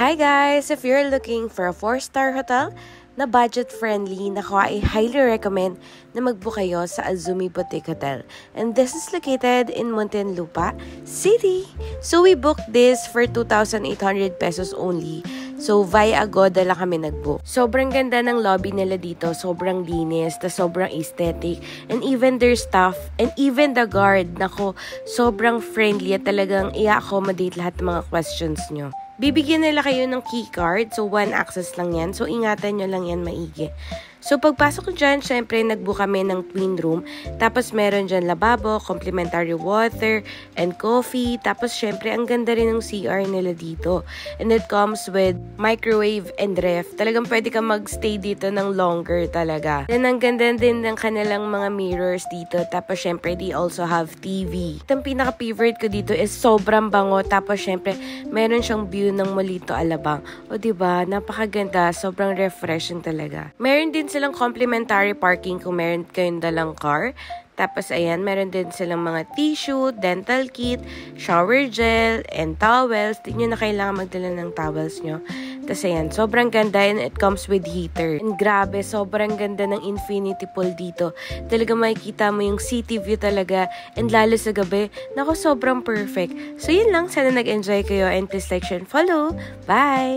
Hi guys! If you're looking for a 4-star hotel na budget-friendly, I highly recommend na mag-book kayo sa Azumi Boutique Hotel. And this is located in Muntinlupa City. So we booked this for 2,800 pesos only. So via Agoda lang kami nag-book. Sobrang ganda ng lobby nila dito. Sobrang linis, sobrang aesthetic. And even their staff, and even the guard, nako, sobrang friendly at talagang i-accommodate lahat ng mga questions nyo. Bibigyan nila kayo ng key card. So, one access lang yan. So, ingatan nyo lang yan maigi. So, pagpasok ko dyan, syempre, nagbook kami ng twin room. Tapos, meron dyan lababo, complimentary water, and coffee. Tapos, syempre, ang ganda rin ng CR nila dito. And it comes with microwave and ref. Talagang pwede ka magstay dito ng longer talaga. Then, ang ganda din ng kanilang mga mirrors dito. Tapos, syempre, they also have TV. Ang pinaka-favorite ko dito is sobrang bango. Tapos, syempre, meron siyang view ng Molino Alabang. O, diba? Napakaganda. Sobrang refreshing talaga. Meron din silang complimentary parking kung meron kayong dalang car. Tapos, ayan, meron din silang mga tissue, dental kit, shower gel, and towels. Di nyo na kailangan magdala ng towels nyo. Tapos, ayan, sobrang ganda and it comes with heater. And grabe, sobrang ganda ng infinity pool dito. Talaga makikita mo yung city view talaga. And lalo sa gabi, nako, sobrang perfect. So, yun lang. Sana nag-enjoy kayo and please like, share, and follow. Bye!